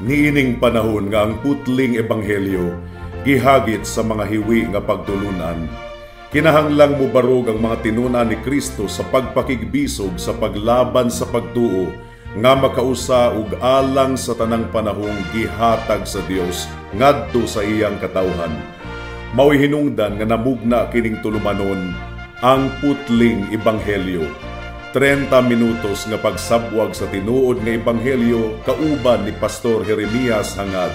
Niining panahon nga ang putling ebanghelyo gihagit sa mga hiwi nga pagtulunan. Kinahanglang mubarog ang mga tinunan ni Kristo sa pagpakigbisog sa paglaban sa pagtuo nga makausa ug alang sa tanang panahong gihatag sa Dios ngadto sa iyang katawhan. Mao'y hinungdan nga namugna kining tulumanon ang putling ebanghelyo. 30 minutos nga pagsabwag sa tinuod nga ebanghelyo kauban ni Pastor Jeremias hangad.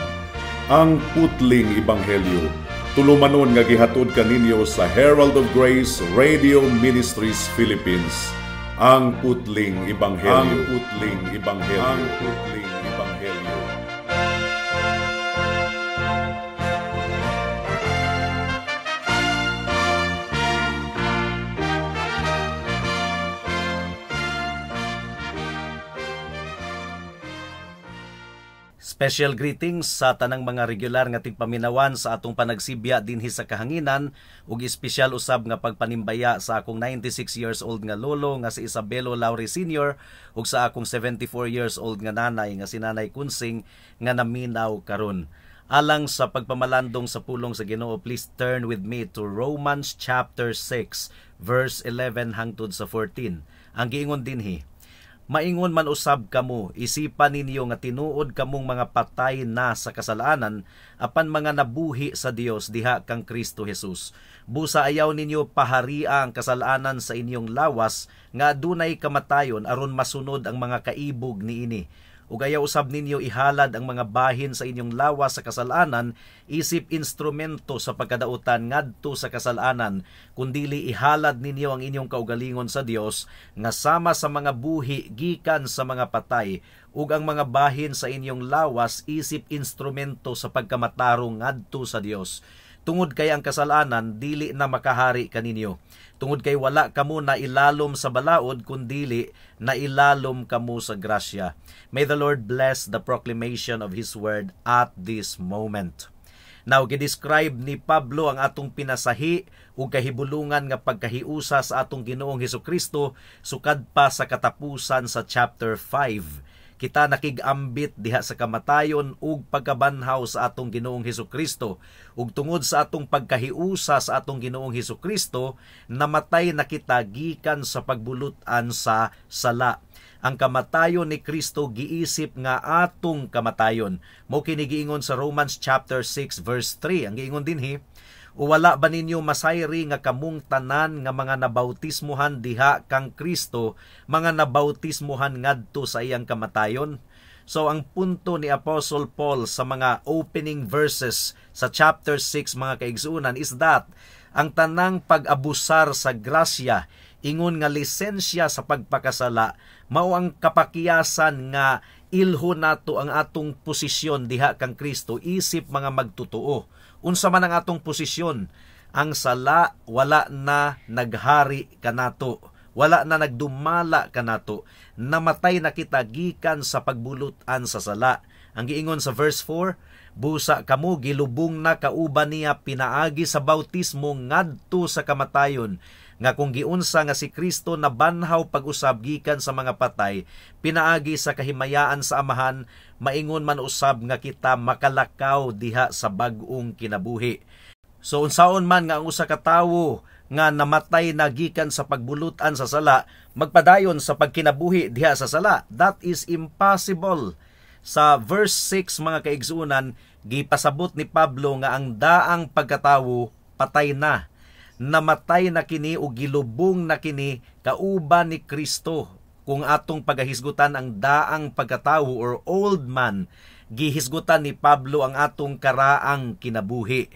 Ang putling ebanghelyo tulumanon nga gihatod kaninyo sa Herald of Grace Radio Ministries Philippines. Ang putling ebanghelyo. Ang putling ebanghelyo. Ang putling ebanghelyo. Special greetings sa tanang mga regular nga tigpaminawan sa atong panagsibya dinhi sa kahanginan ug espesyal usab nga pagpanimbaya sa akong 96 years old nga lolo nga si Isabelo Lauri Sr. ug sa akong 74 years old nga nanay nga si Nanay Kunsing nga naminaw karon. Alang sa pagpamalandong sa pulong sa Ginoo, please turn with me to Romans chapter 6 verse 11 hangtod sa 14. Ang giingon dinhi: Maingon man usab kamo, isipan ninyo nga tinuod kamong mga patay na sa kasalanan, apan mga nabuhi sa Dios diha kang Kristo Jesus. Busa ayaw ninyo paharia ang kasalanan sa inyong lawas, nga adunay kamatayon aron masunod ang mga kaibog niini. Ug ayaw usab ninyo ihalad ang mga bahin sa inyong lawas sa kasalanan, isip instrumento sa pagkadautan ngadto sa kasalanan, kundili ihalad ninyo ang inyong kaugalingon sa Dios nga sama sa mga buhi gikan sa mga patay, ug ang mga bahin sa inyong lawas isip instrumento sa pagkamatarong ngadto sa Dios. Tungod kay ang kasalanan dili na makahari kaninyo. Tungod kay wala kamo na ilalom sa balaod, kundili na ilalom kamo sa grasya. May the Lord bless the proclamation of His word at this moment. Now, gidescribe ni Pablo ang atong pinasahi ug kahibulungan nga pagkahiusa sa atong Ginoong Hesukristo sukad pa sa katapusan sa chapter 5. Kita nakigambit diha sa kamatayon ug pagkabanhaw sa atong Ginoong Hesukristo, ug tungod sa atong pagkahiusa sa atong Ginoong Hesukristo, namatay na kita gikan sa pagbulutan sa sala. Ang kamatayon ni Kristo giisip nga atong kamatayon. Mao kini giingon sa Romans chapter 6 verse 3. Ang giingon dinhi: O wala ba ninyo masayri nga kamong tanan nga mga nabautismuhan diha kang Kristo, mga nabautismuhan ngadto sa iyang kamatayon? So ang punto ni Apostle Paul sa mga opening verses sa chapter 6 mga kaigsuunan is that ang tanang pag-abusar sa grasya, ingon nga lisensya sa pagpakasala, mao ang kapakiyasan nga ilho nato ang atong posisyon diha kang Kristo isip mga magtutuo. Unsa man ang atong posisyon, ang sala wala na naghari kanato, wala na nagdumala kanato, namatay na kita gikan sa pagbulutan sa sala. Ang giingon sa verse 4, busa kamo gilubong na kauban niya pinaagi sa bautismo ngadto sa kamatayon, nga kung giunsa nga si Kristo nabanhaw pag-usab gikan sa mga patay, pinaagi sa kahimayaan sa Amahan, maingon man usab nga kita makalakaw diha sa bag-ong kinabuhi. So unsaon man nga ang usa ka tawo nga namatay na gikan sa pagbulutan sa sala, magpadayon sa pagkinabuhi diha sa sala, that is impossible. Sa verse 6 mga kaigsuunan, gipasabot ni Pablo nga ang daang pagkatawo patay na. Namatay na kini o gilubong na kini kauban ni Kristo. Kung atong pagahisgutan ang daang pagkatawo or old man, gihisgutan ni Pablo ang atong karaang kinabuhi.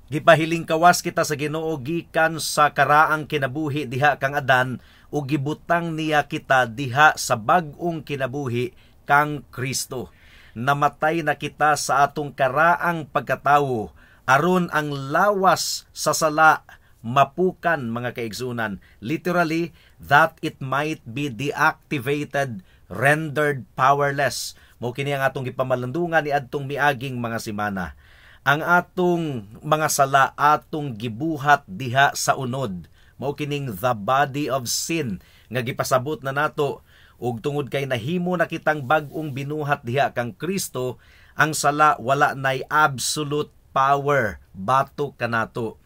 Gipahiling kawas kita sa Ginoo gikan sa karaang kinabuhi diha kang Adan, o gibutang niya kita diha sa bag-ong kinabuhi kang Kristo. Namatay na kita sa atong karaang pagkatawo aron ang lawas sa sala mapukan mga kaigsunan. Literally, that it might be deactivated, rendered powerless. Mao kini ang atong gipamalandungan ni adtong miaging mga semana. Ang atong mga sala atong gibuhat diha sa unod. Mao kining the body of sin nga gipasabot na nato ug tungod kay nahimo na kitang bag-ong binuhat diha kang Kristo, ang sala wala nay absolute power batok kanato.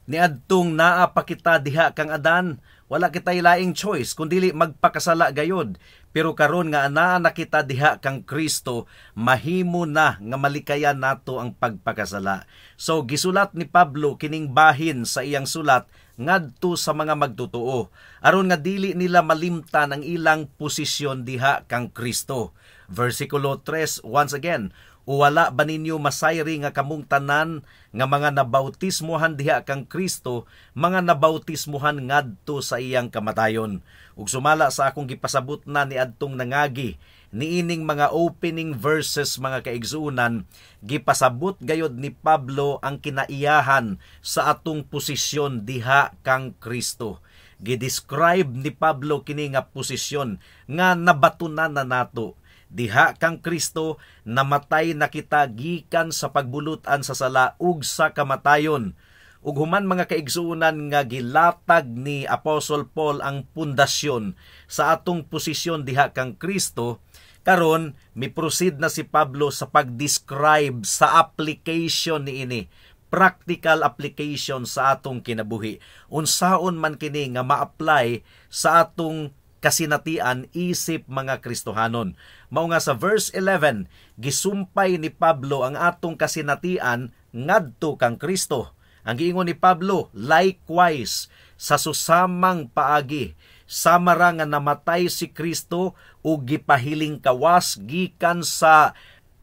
Niadtong naa pa kita diha kang Adan, wala kitay laing choice kundili magpakasala gayod. Pero karon nga anaa na kita diha kang Kristo, mahimo na nga malikayan nato ang pagpakasala. So gisulat ni Pablo kining bahin sa iyang sulat ngadto sa mga magtotoo, aron nga dili nila malimtan ang ilang posisyon diha kang Kristo. Versikulo 3, once again, o wala ba ninyo masayri nga kamong tanan nga mga nabautismohan diha kang Kristo, mga nabautismohan ngadto sa iyang kamatayon. Ug sumala sa akong gipasabot na ni adtong nangagi, niining mga opening verses mga kaigsuunan, gipasabot gayod ni Pablo ang kinaiyahan sa atong posisyon diha kang Kristo. Gidescribe ni Pablo kini nga posisyon nga nabatunan na nato. Diha kang Kristo, namatay na kita gikan sa pagbulutan sa sala ug sa kamatayon. Ug human mga kaigsuunan nga gilatag ni Apostle Paul ang pundasyon sa atong posisyon diha kang Kristo, karon mi-proceed na si Pablo sa pag-describe sa application niini, practical application sa atong kinabuhi. Unsaon man kini nga ma-apply sa atong kasinatian isip mga Kristohanon. Mao nga sa verse 11, gisumpay ni Pablo ang atong kasinatian ngadto kang Kristo. Ang giingon ni Pablo, likewise, sa susamang paagi, samara nga namatay si Kristo ug gipahiling kawas gikan sa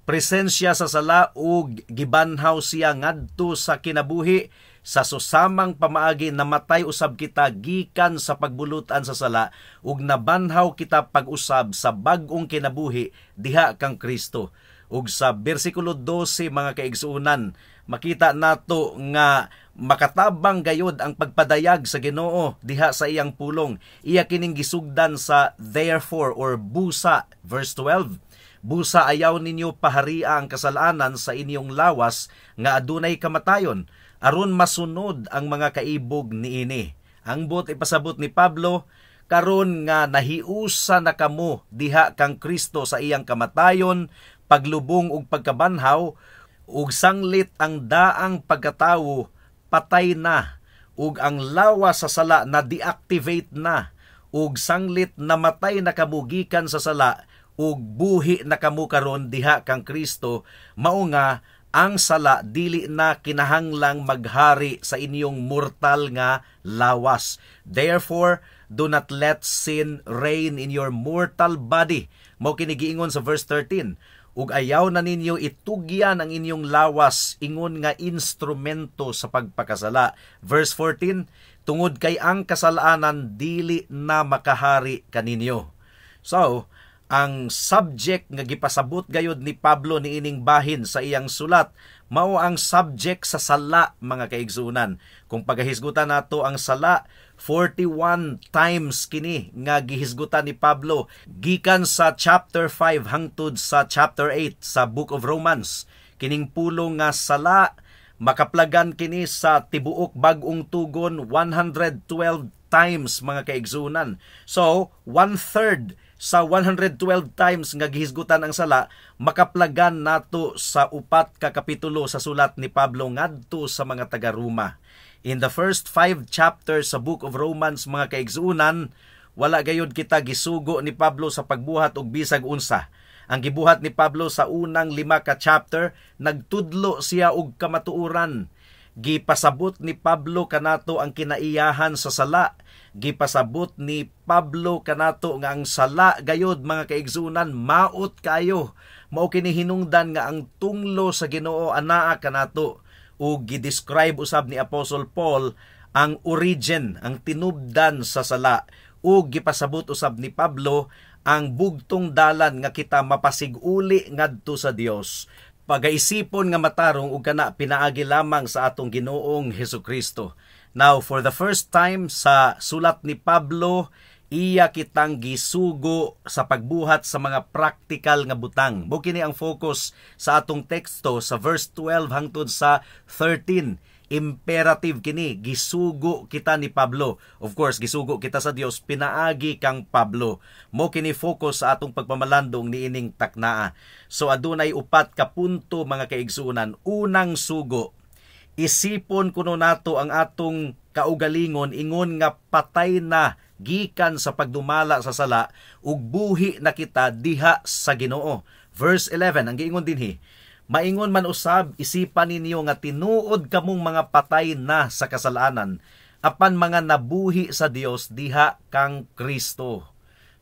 presensya sa sala ug gibanhaw siya ngadto sa kinabuhi. Sa susamang pamaagi namatay usab kita gikan sa pagbulutan sa sala ug nabanhaw kita pag-usab sa bag-ong kinabuhi diha kang Kristo. Ug sa bersikulo 12 mga kaigsuunan, makita nato nga makatabang gayod ang pagpadayag sa Ginoo diha sa iyang pulong. Iya kining gisugdan sa therefore or busa, verse 12. Busa ayaw ninyo paharia ang kasalanan sa inyong lawas nga adunay kamatayon, aron masunod ang mga kaibog niini. Ang bot ipasabot ni Pablo, karon nga nahiusa na kamo diha kang Kristo sa iyang kamatayon, paglubong ug pagkabanhaw, ug sanglit ang daang pagkatawo patay na, ug ang lawas sa sala na deactivate na, ug sanglit namatay na kamo gikan sa sala, ug buhi na kamo karon diha kang Kristo. Mao nga ang sala dili na kinahanglang maghari sa inyong mortal nga lawas. Therefore, do not let sin reign in your mortal body. Mao kini giingon sa verse 13. Ug ayaw na ninyo itugyan ang inyong lawas ingon nga instrumento sa pagpakasala. Verse 14, tungod kay ang kasalanan dili na makahari kaninyo. So, ang subject nga gipasabot gayod ni Pablo niining bahin sa iyang sulat, mao ang subject sa sala mga kaigsuunan. Kung pagahisgutan nato ang sala, 41 times kini nga gihisgutan ni Pablo gikan sa chapter 5 hangtod sa chapter 8 sa Book of Romans. Kining pulong nga sala makaplagan kini sa tibuok bag-ong tugon 112 times mga kaigsuunan. So, 1/3 sa 112 times nga gihisgutan ang sala, makaplagan nato sa 4 ka kapitulo sa sulat ni Pablo ngadto sa mga taga-Roma. In the first 5 chapters sa Book of Romans mga kaigsuunan, wala gayud kita gisugo ni Pablo sa pagbuhat og bisag unsa. Ang gibuhat ni Pablo sa unang 5 ka chapter, nagtudlo siya og kamatuoran. Gipasabot ni Pablo kanato ang kinaiyahan sa sala. Gipasabot ni Pablo kanato nga ang sala gayod mga kaigsunan maot kayo. Mao kini hinungdan nga ang tunglo sa Ginoo anaa kanato. Ug gidescribe usab ni Apostle Paul ang origin, ang tinubdan sa sala. Ug gipasabot usab ni Pablo ang bugtong dalan nga kita mapasig-uli ngadto sa Dios. Pagaisipon nga matarong ug kana pinaagi lamang sa atong Ginoong Hesukristo. Now, for the first time sa sulat ni Pablo, iya kitang gisugo sa pagbuhat sa mga practical nga butang. Mo kini ang focus sa atong teksto sa verse 12 hangtod sa 13. imperative kini, gisugo kita ni Pablo. Of course, gisugo kita sa Dios, pinaagi kang Pablo. Mo kini focus sa atong pagpamalandong niining taknaa. So adunay upat ka punto mga kaigsunan. Unang sugo, isipon kuno nato ang atong kaugalingon ingon nga patay na gikan sa pagdumala sa sala ug buhi na kita diha sa Ginoo. Verse 11 ang giingon dinhi, maingon man usab isipan ninyo nga tinuod kamong mga patay na sa kasalanan apan mga nabuhi sa Dios diha kang Kristo.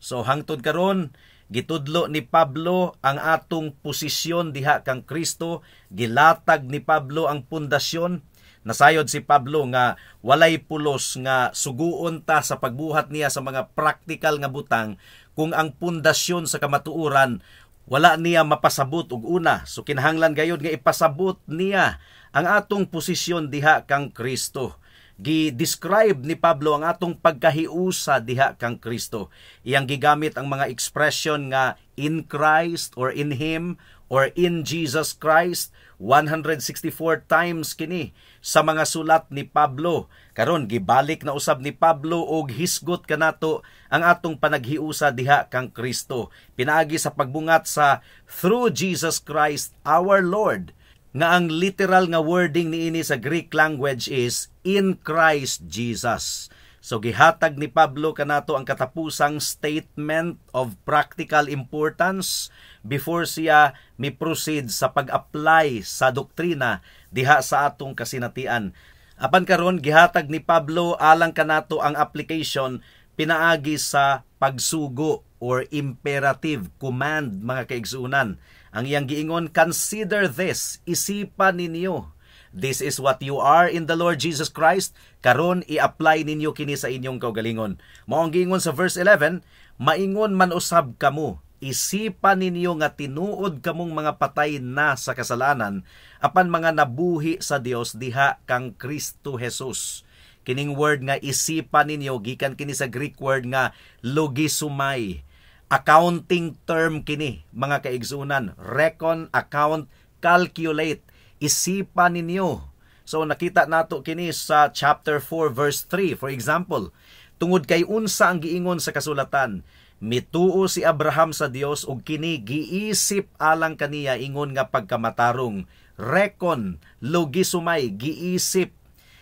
So hangtod karon gitudlo ni Pablo ang atong posisyon diha kang Kristo, gilatag ni Pablo ang pundasyon. Nasayod si Pablo nga walay pulos nga suguon ta sa pagbuhat niya sa mga praktikal nga butang kung ang pundasyon sa kamatuoran wala niya mapasabot og una. So kinahanglan gayud nga ipasabot niya ang atong posisyon diha kang Kristo. Gi-describe ni Pablo ang atong pagkahiusa diha kang Kristo. Iyang gigamit ang mga expression nga in Christ or in Him or in Jesus Christ 164 times kini sa mga sulat ni Pablo. Karon gibalik na usab ni Pablo og hisgot kanato ang atong panaghiusa diha kang Kristo. Pinaagi sa pagbungat sa through Jesus Christ our Lord. Nga ang literal nga wording niini sa Greek language is in Christ Jesus. So gihatag ni Pablo kanato ang katapusang statement of practical importance before siya mi-proceed sa pag-apply sa doktrina diha sa atong kasinatian. Apan karon gihatag ni Pablo alang kanato ang application pinaagi sa pagsugo or imperative command mga kaigsunan. Ang iyang giingon, consider this, isipan ninyo. This is what you are in the Lord Jesus Christ. Karon i-apply ninyo kini sa inyong kaugalingon. Mao ang giingon sa verse 11, maingon man usab kamo, isipan ninyo nga tinuod kamong mga patay na sa kasalanan, apan mga nabuhi sa Dios diha kang Kristo Jesus. Kining word nga isipan ninyo gikan kini sa Greek word nga logisumai. Accounting term kini mga kaigsunan. Reckon, account, calculate. Isipan ninyo. So nakita nato kini sa chapter 4 verse 3. For example, tungod kay unsa ang giingon sa kasulatan, mituo si Abraham sa Dios ug kini giisip alang kaniya ingon nga pagkamatarong. Reckon, logisumay, giisip.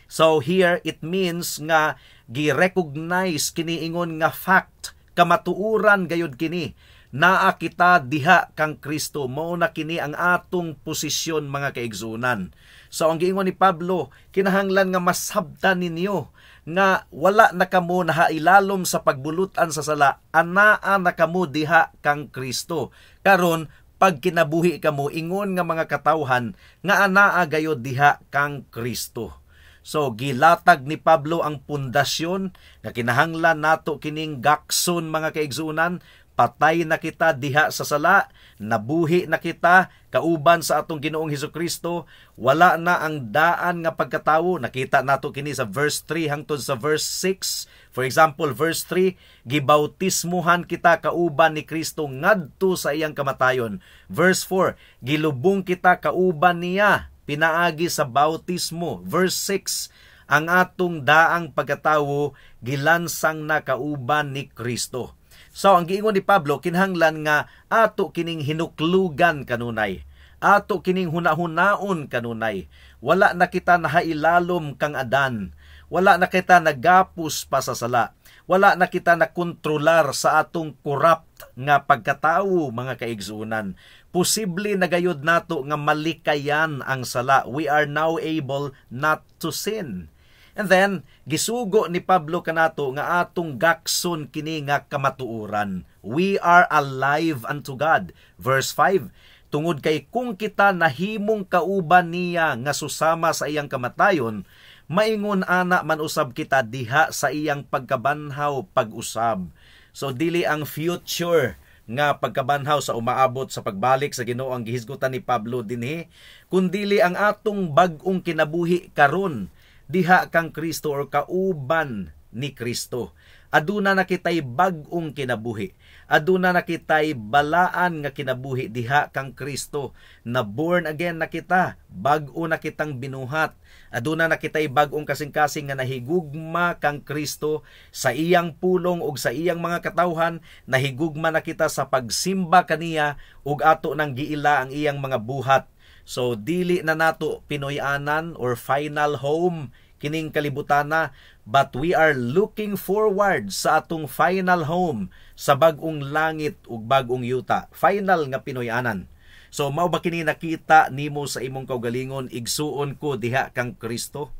So here it means nga gi-recognize kini ingon nga fact, kamatuuran gayud kini. Naa kita diha kang Kristo, mao na kini ang atong posisyon mga kaigsunan. So ang giingon ni Pablo, kinahanglan nga masabtan ninyo nga wala na kamo nahailalom sa pagbulutan sa sala, anaa na kamo diha kang Kristo. Karon pag kinabuhi kamo ingon nga mga katawhan nga anaa gayud diha kang Kristo. So gilatag ni Pablo ang pundasyon nga kinahanglan nato kining gakson mga kaigsunan. Patay na kita diha sa sala, nabuhi na kita kauban sa atong Ginoong Hesukristo, wala na ang daan nga pagkatawo. Nakita nato kini sa verse 3 hangtod sa verse 6. For example, verse 3, gibautismuhan kita kauban ni Kristo ngadto sa iyang kamatayon. Verse 4, gilubong kita kauban niya pinaagi sa bautismo. Verse 6, ang atong daang pagkatawo gilansang na kauban ni Kristo. So ang giingon ni Pablo, kinahanglan nga ato kining hinuklugan kanunay. Ato kining hunahunaon kanunay. Wala na kita nahailalom kang Adan. Wala na kita nagapos pa sa sala. Wala na kita nakontrolar sa atong corrupt nga pagkatawo mga kaigsunan. Posible na gayud nato nga malikayan ang sala. We are now able not to sin. And then, gisugo ni Pablo kanato nga atong gakson kini nga kamatuoran. We are alive unto God. Verse 5, tungod kay kung kita nahimong kauban niya nga susama sa iyang kamatayon, maingon ana man usab kita diha sa iyang pagkabanhaw pag-usab. So dili ang future nga pagkabanhaw sa umaabot sa pagbalik sa Ginoo ang gihisgutan ni Pablo dinhi, kundili ang atong bag-ong kinabuhi karon diha kang Kristo or kauban ni Kristo. aduna na kitay bag-ong kinabuhi. Aduna na kitay balaan nga kinabuhi diha kang Kristo. Na born again na kita, bag-o na kitang binuhat. Aduna na kitay bag-ong kasing-kasing nga nahigugma kang Kristo sa iyang pulong ug sa iyang mga katawhan. Nahigugma na kita sa pagsimba kaniya ug ato nang giila ang iyang mga buhat. So dili na nato Pinoy-anan or final home kining kalibutana, but we are looking forward sa atong final home sa bag-ong langit ug bag-ong yuta. Final nga Pinoy-anan. So mao ba kini nakita nimo sa imong kaugalingon, igsuon ko diha kang Kristo?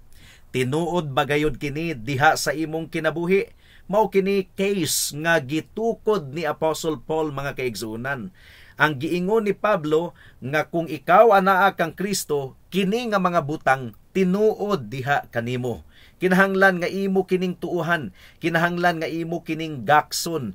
Tinuod ba gayud kini diha sa imong kinabuhi? Mao kini case nga gitukod ni Apostle Paul, mga kaigsuonan. Ang giingon ni Pablo nga kung ikaw anaa kang Kristo, kini nga mga butang tinuod diha kanimo. Kinahanglan nga imo kining tuuhan, kinahanglan nga imo kining gakson.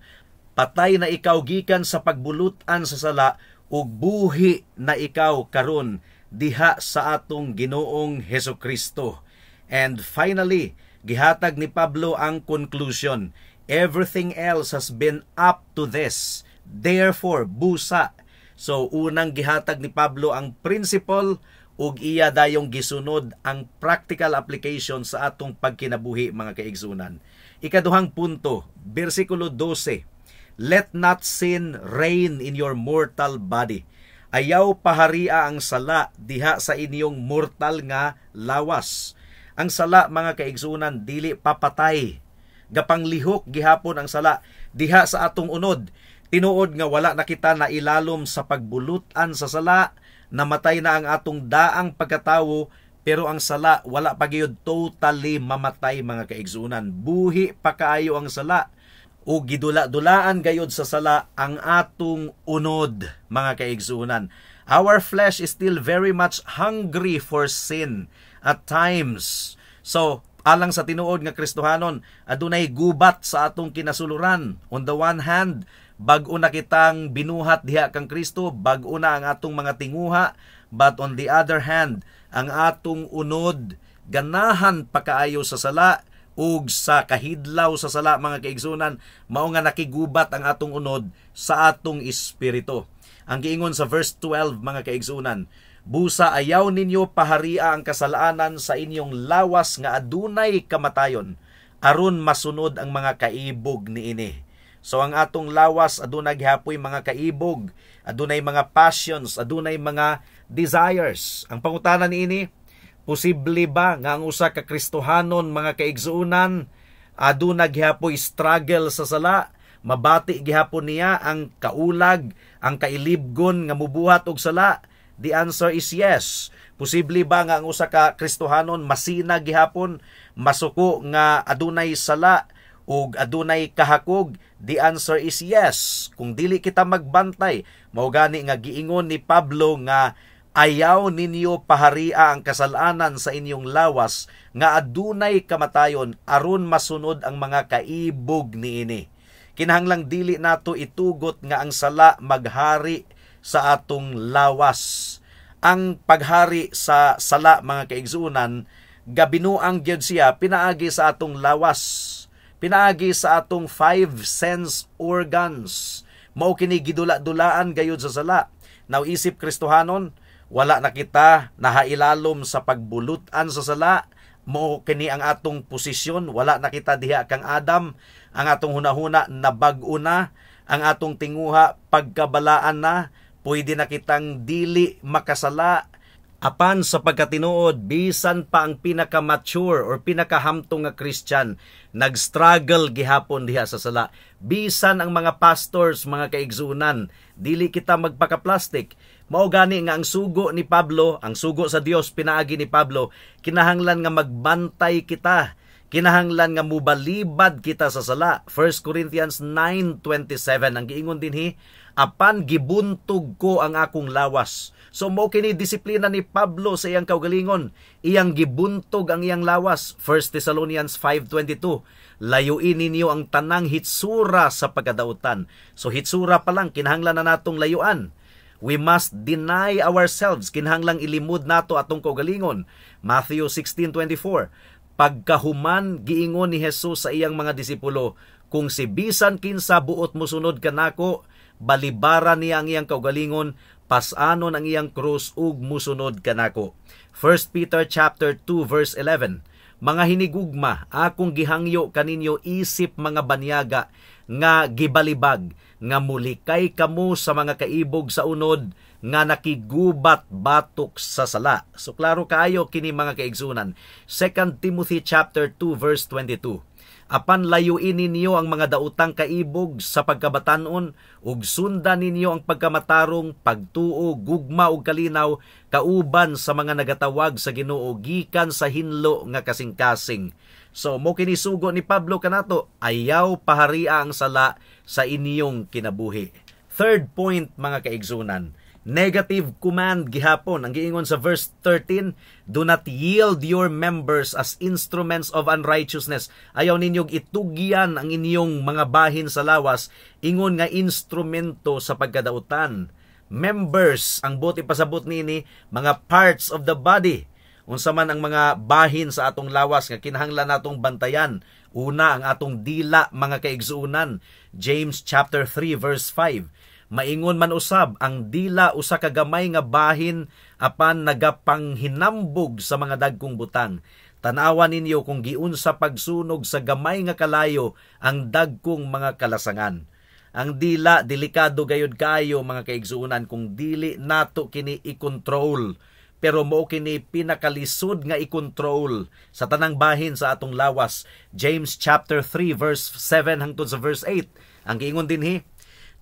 Patay na ikaw gikan sa pagbulutan sa sala ug buhi na ikaw karon diha sa atong Ginoong Hesukristo. And finally, gihatag ni Pablo ang conclusion. Everything else has been up to this. Therefore, busa. So, unang gihatag ni Pablo ang principle ug iya dayong gisunod ang practical application sa atong pagkinabuhi, mga kaigsunan. Ikaduhang punto, versikulo 12. Let not sin reign in your mortal body. Ayaw paharia ang sala diha sa inyong mortal nga lawas. Ang sala, mga kaigsunan, dili papatay. Gapanglihok gihapon ang sala diha sa atong unod. Tinuod nga wala na kita na ilalom sa pagbulutan sa sala, namatay na ang atong daang pagkatawo, pero ang sala wala pa gyud totally mamatay, mga kaigsunan. Buhi pa kaayo ang sala o gidula-dulaan gayud sa sala ang atong unod, mga kaigsunan. Our flesh is still very much hungry for sin at times. So, alang sa tinuod nga Kristohanon, adunay gubat sa atong kinasuluran. On the one hand, bag-o na kitang binuhat diha kang Kristo, bag-o na ang atong mga tinguha, but on the other hand, ang atong unod ganahan pa kaayo sa sala ug sa kahidlaw sa sala, mga kaigsunan, mao nga nakigubat ang atong unod sa atong espiritu. Ang giingon sa verse 12, mga kaigsunan, busa ayaw ninyo paharia ang kasalanan sa inyong lawas nga adunay kamatayon, aron masunod ang mga kaibog niini. So ang atong lawas adunay gihapoy mga kaibog, adunay mga passions, adunay mga desires. Ang pangutana niini, posible ba nga ang usa ka Kristohanon, mga kaigsuunan, aduna gihapoy struggle sa sala? Mabati gihapon niya ang kaulag, ang kailibgon nga mubuhat og sala? The answer is yes. Posible ba nga ang usa ka Kristohanon masina gihapon, masuko nga adunay sala ug adunay kahakog? The answer is yes. Kung dili kita magbantay, mao gani nga giingon ni Pablo nga ayaw ninyo paharia ang kasalanan sa inyong lawas nga adunay kamatayon aron masunod ang mga kaibog niini. Kinahanglang dili nato itugot nga ang sala maghari sa atong lawas. Ang paghari sa sala, mga kaigsuunan, gabinuang gyud siya pinaagi sa atong lawas, pinaagi sa atong 5 sense organs. Mao kini gidula-dulaan gayud sa sala. Nauisip Kristohanon, wala na kita nahailalom sa pagbulutan sa sala. Mao kini ang atong posisyon, wala na kita diha kang Adam. Ang atong hunahuna nabag-o na, ang atong tinguha pagkabalaan na, pwede na kitang dili makasala. Apan sa pagkatinuod, bisan pa ang pinaka-mature or pinakahamtong nga Christian, nag-struggle gihapon diha sa sala. Bisan ang mga pastors, mga kaigsunan, dili kita magpaka-plastic. Mao gani nga ang sugo ni Pablo, ang sugo sa Dios pinaagi ni Pablo, kinahanglan nga magbantay kita. Kinahanglan nga mubalibad kita sa sala. 1 Corinthians 9:27 ang giingon dinhi, apan gibuntog ko ang akong lawas. So mao kini disiplina ni Pablo sa iyang kaugalingon. Iyang gibuntog ang iyang lawas. 1 Thessalonians 5:22. Layuin ninyo ang tanang hitsura sa pagkadautan. So hitsura pa lang kinahanglan na natong layuan. We must deny ourselves. Kinahanglang ilimod nato atong kaugalingon. Matthew 16:24. Pagkahuman giingon ni Jesus sa iyang mga disipulo, kung si bisan kinsa buot mosunod kanako, balibara niya ang iyang kaugalingon, pasanon ang iyang krus ug mosunod kanako. 1 Peter chapter 2 verse 11. Mga hinigugma, akong gihangyo kaninyo isip mga banyaga nga gibalibag, nga mulikay kamo sa mga kaibog sa unod, nga nakigubat batok sa sala. So klaro kaayo kini mga kaigsunan. 2 Timothy chapter 2 verse 22. Apan layuin ninyo ang mga daotang kaibog sa pagkabatanon, ug sundan ninyo ang pagkamatarong, pagtuo, gugma ug kalinaw, kauban sa mga nagatawag sa Ginoo gikan sa hinlo nga kasing-kasing. So mo kini sugo ni Pablo kanato, ayaw paharia ang sala sa inyong kinabuhi. Third point mga kaigsunan, negative command gihapon. Ang giingon sa verse 13, do not yield your members as instruments of unrighteousness. Ayaw ninyong itugyan ang inyong mga bahin sa lawas, ingon nga instrumento sa pagkadautan. Members, ang buti pasabot nini, mga parts of the body. Unsa man ang mga bahin sa atong lawas nga kinahanglan natong bantayan. Una, ang atong dila mga kaigsuunan. James chapter 3 verse 5. Maingon man usab, ang dila usa ka gamay nga bahin apan nagapanghinambog sa mga dagkong butang. Tanawan ninyo kung giunsa pagsunog sa gamay nga kalayo ang dagkong mga kalasangan. Ang dila delikado gayud kayo mga kaigsuunan kung dili nato kini i-control. Pero mo kini pinakalisod nga i-control sa tanang bahin sa atong lawas. James chapter 3 verse 7 hangtod sa verse 8. Ang giingon dinhi,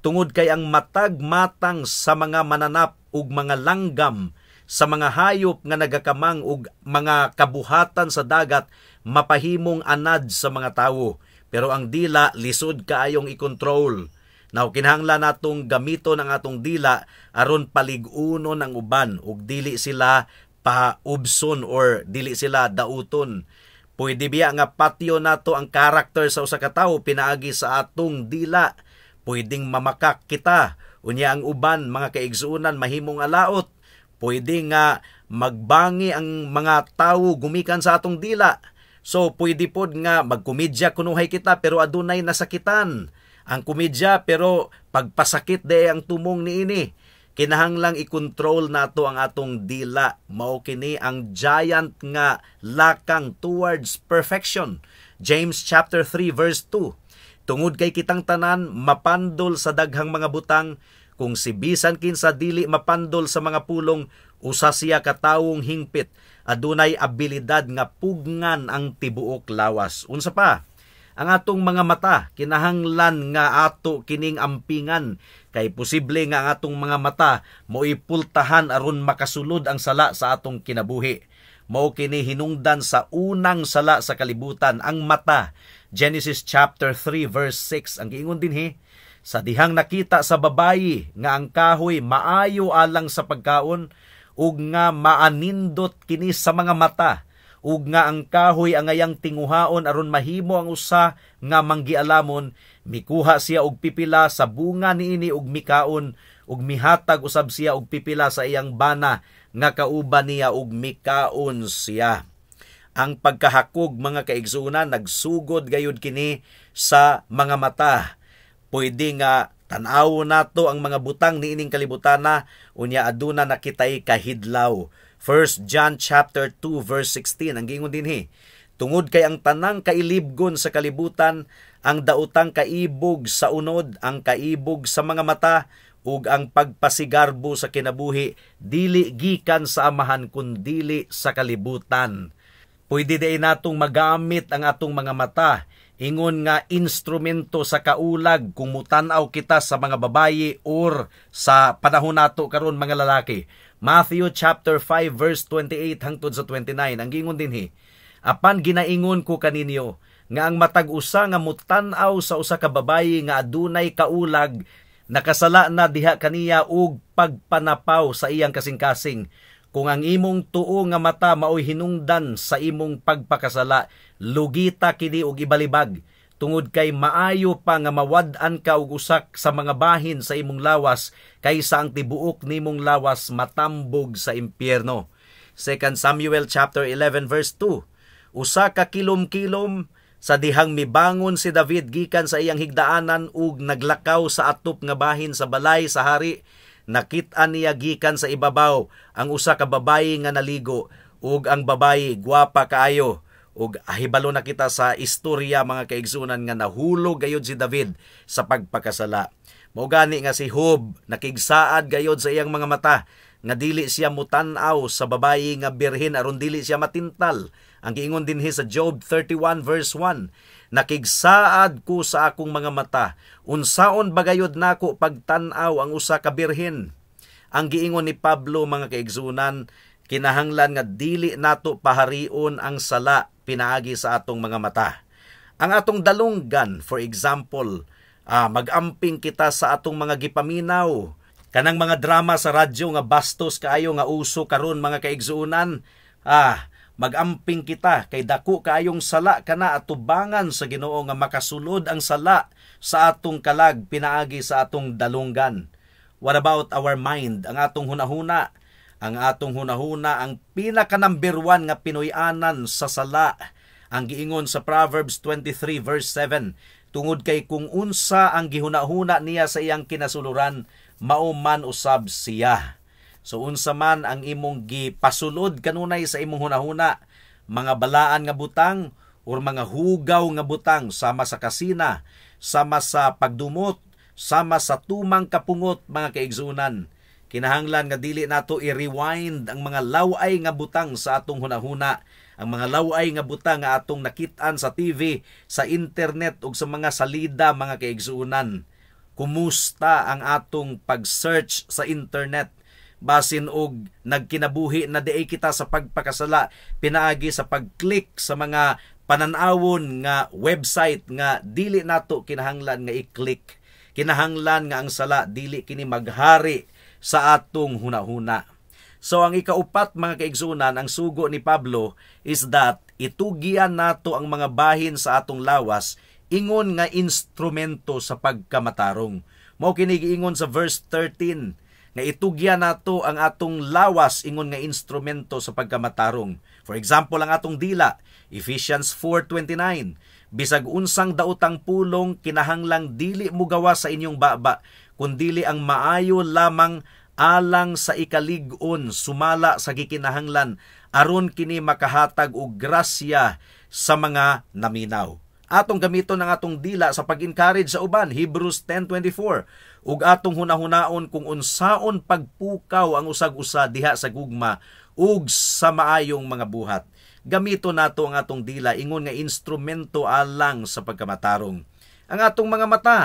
tungod kay ang matag-matang sa mga mananap ug mga langgam sa mga hayop nga nagakamang ug mga kabuhatan sa dagat mapahimong anad sa mga tawo. Pero ang dila lisod kaayong i-control. Now kinahanglan natong gamiton ang atong dila aron paligunon ang uban ug dili sila paubson or dili sila dauton. Pwede biya nga patio nato ang karakter sa usa ka tawo pinaagi sa atong dila. Pwedeng mamakak kita. Unya ang uban, mga kaigsuunan, mahimong alaot. Pwede nga magbangi ang mga tawo gumikan sa atong dila. So, pwede pod nga magkomedya kunuhay kita pero adunay nasakitan. Ang komedya pero pagpasakit de ang tumong niini. Kinahanglang i-control nato ang atong dila. Mao kini ang giant nga lakang towards perfection. James chapter 3 verse 2. Tungod kay kitang tanan mapandol sa daghang mga butang, kung si bisan kinsa dili mapandol sa mga pulong, usa siya ka tawong hingpit, adunay abilidad nga pugngan ang tibuok lawas. Unsa pa? Ang atong mga mata kinahanglan nga ato kining ampingan, kay posible nga ang atong mga mata moipultahan aron makasulod ang sala sa atong kinabuhi. Mao kini hinungdan sa unang sala sa kalibutan, ang mata. Genesis chapter 3 verse 6. Ang giingon dinhi, sa dihang nakita sa babayi nga ang kahoy maayo alang sa pagkaon ug nga maanindot kini sa mga mata, ug nga ang kahoy ang ayang tinguhaon aron mahimo ang usa nga manggialamon, mikuha siya og pipila sa bunga niini ug mikaon, ug mihatag usab siya og pipila sa iyang bana nga kauban niya ug mikaon siya. Ang pagkahakog mga kaigsuunan nagsugod gayud kini sa mga mata. Pwede nga tan-aw nato ang mga butang niining kalibutana unya aduna nakitay kahidlaw. 1 John chapter 2 verse 16 ang giingon dinhi, tungod kay ang tanang kailibgon sa kalibutan, ang daotang kaibog sa unod, ang kaibog sa mga mata ug ang pagpasigarbo sa kinabuhi dili gikan sa amahan kundili sa kalibutan. Pwede day natong magamit ang atong mga mata, ingon nga instrumento sa kaulag kung mutan-aw kita sa mga babayi or sa panahon nato karon mga lalaki. Matthew chapter 5 verse 28 hangtod sa 29 ang giingon dinhi, apan ginaingon ko kaninyo nga ang matag usa nga mutan-aw sa usa ka babayi nga adunay kaulag, nakasala na diha kaniya og pagpanapaw sa iyang kasing-kasing. Kung ang imong tuo nga mata maoy hinungdan sa imong pagpakasala, lugita kini og ibalibag, tungod kay maayo pa nga mawad-an ka og usak sa mga bahin sa imong lawas kaysa ang tibuok nimong lawas matambog sa impyerno. 2 Samuel chapter 11 verse 2. Usa ka kilom-kilom sa dihang mibangon si David gikan sa iyang higdaanan ug naglakaw sa atop nga bahin sa balay sa hari. Nakit-an niya gikan sa ibabaw ang usa ka babayi nga naligo ug ang babayi gwapa kaayo. Ug ahibalo na kita sa istorya mga kaigsunan nga nahulog gayud si David sa pagpakasala. Mao gani nga si Job nakigsaad gayud sa iyang mga mata nga dili siya mutan-aw sa babayi nga birhen aron dili siya matintal. Ang giingon dinhi sa Job 31 verse 1, nakigsaad ko sa akong mga mata, unsaon bagayod nako pagtan-aw ang usa ka birhen. Ang giingon ni Pablo mga kaigsunan, kinahanglan nga dili nato paharion ang sala pinaagi sa atong mga mata. Ang atong dalunggan, for example, magamping kita sa atong mga gipaminaw. Kanang mga drama sa radyo nga bastos kaayo nga uso karon mga kaigsuunan, magamping kita kay dako kaayong sala kana atubangan sa Ginoo nga makasulod ang sala sa atong kalag pinaagi sa atong dalunggan. What about our mind? Ang atong hunahuna. Ang atong hunahuna ang pinaka number 1 nga Pinoy-anan sa sala. Ang giingon sa Proverbs 23 verse 7, tungod kay kung unsa ang gihunahuna niya sa iyang kinasuluran, mao man usab siya. So unsa man ang imong gipasulod kanunay sa imong hunahuna, mga balaan nga butang o mga hugaw nga butang sama sa kasina, sama sa pagdumot, sama sa tumang kapungot mga kaigsunan. Kinahanglan nga dili nato i-rewind ang mga laway nga butang sa atong hunahuna, ang mga laway nga butang nga atong nakit-an sa TV, sa internet ug sa mga salida mga kaigsunan. Kumusta ang atong pag-search sa internet? Basin og nagkinabuhi na diay kita sa pagpakasala pinaagi sa pag-click sa mga pananawon nga website nga dili nato kinahanglan nga i-click. Kinahanglan nga ang sala dili kini maghari sa atong hunahuna. So ang ikaupat mga kaigsunan, ang sugo ni Pablo is that itugyan nato ang mga bahin sa atong lawas ingon nga instrumento sa pagkamatarong. Mao kini giingon sa verse 13 nga itugyan nato ang atong lawas ingon nga instrumento sa pagkamatarong. For example, ang atong dila, Ephesians 4:29, bisag unsang daotang pulong kinahanglang dili mo gawa sa inyong baba, kundili ang maayo lamang alang sa ikalig-on sumala sa gikinahanglan aron kini makahatag og grasya sa mga naminaw. Atong gamiton ang atong dila sa pag-encourage sa uban, Hebrews 10:24, ug atong hunahunaon kung unsaon pagpukaw ang usag-usa diha sa gugma ug sa maayong mga buhat. Gamiton nato ang atong dila ingon nga instrumento alang sa pagkamatarong. Ang atong mga mata,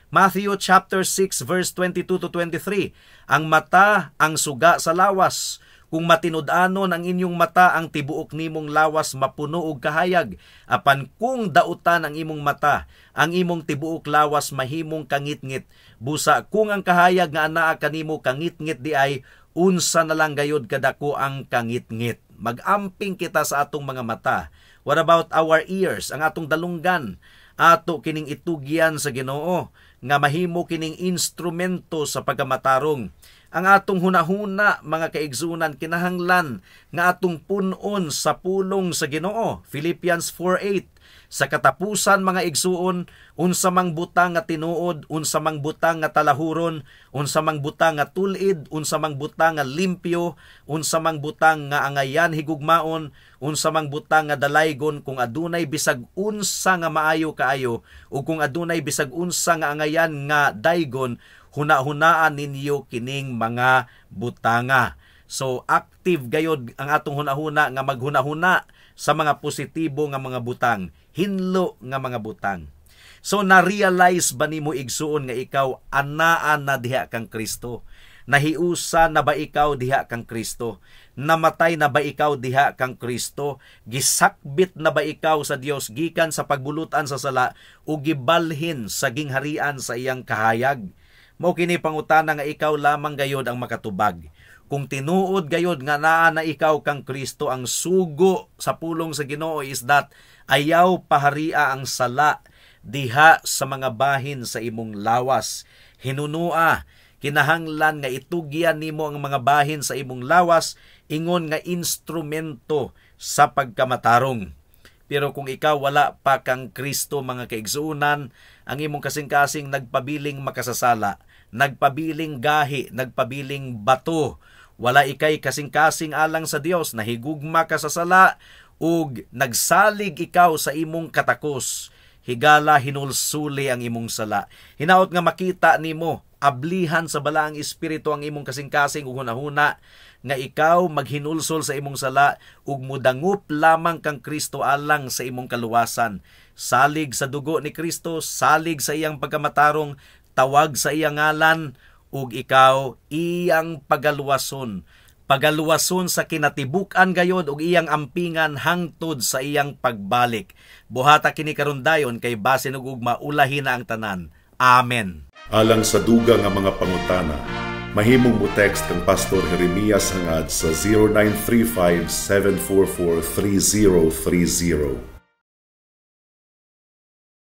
Matthew chapter 6 verse 22 to 23, ang mata ang suga sa lawas. Kung matinud-anon ang inyong mata, ang tibuok nimong lawas mapuno og kahayag. Apan kung dautan ang imong mata, ang imong tibuok lawas mahimong kangitngit. Busa kung ang kahayag nga anaa kanimo kangitngit di ay, unsa na lang gayud kadako ang kangitngit. Magamping kita sa atong mga mata. What about our ears? Ang atong dalunggan, ato kining itugyan sa Ginoo nga mahimo kining instrumento sa pagkamatarong. Ang atong hunahuna mga kaigsunan kinahanglan nga atong punon sa pulong sa Ginoo. Philippians 4:8, sa katapusan mga igsuon, unsa mang butang nga tinuod, unsa mang butang nga talahuron, unsa mang butang nga tulid, unsa mang butang nga limpyo, unsa mang butang nga angayan higugmaon, unsa mang butang nga dalaygon, kung adunay bisag unsa nga maayo kaayo ug kung adunay bisag unsa nga angayan nga daygon, hunahunaan ninyo kining mga butanga. So active gayod ang atong hunahuna nga maghunahuna sa mga positibo nga mga butang, hinlo nga mga butang. So na-realize ba nimo igsuon nga ikaw anaan na diha kang Kristo? Nahiusa na ba ikaw diha kang Kristo? Namatay na ba ikaw diha kang Kristo? Gisakbit na ba ikaw sa Dios gikan sa pagbulutan sa sala o gibalhin sa gingharian sa iyang kahayag? Mao kini pangutana nga ikaw lamang gayod ang makatubag. Kung tinuod gayod nga naa na ikaw kang Kristo, ang sugo sa pulong sa Ginoo is that ayaw paharia ang sala diha sa mga bahin sa imong lawas. Hinunua, kinahanglan nga itugyan nimo ang mga bahin sa imong lawas ingon nga instrumento sa pagkamatarong. Pero kung ikaw wala pa kang Kristo, mga kaigsuunan, ang imong kasing-kasing nagpabiling makasasala, nagpabiling gahi, nagpabiling bato, wala ikay kasing-kasing alang sa Dios, nahigugma ka sa sala, ug nagsalig ikaw sa imong katakos, higala hinulsuli ang imong sala. Hinaot nga makita nimo, ablihan sa balaang espiritu ang imong kasing-kasing ug hunahuna nga ikaw maghinulsol sa imong sala ug mudangup lamang kang Kristo alang sa imong kaluwasan. Salig sa dugo ni Kristo, salig sa iyang pagkamatarong, tawag sa iyang ngalan, ug ikaw iyang pagaluwason sa kinatibuk-an gayod ug iyang ampingan hangtod sa iyang pagbalik. Buhata kini karon dayon kay basin ug ugma ulahin na ang tanan. Amen. Alang sa dugang nga mga pangutana, mahimong mo text kang Pastor Jeremias hangad sa 0935-744-3030.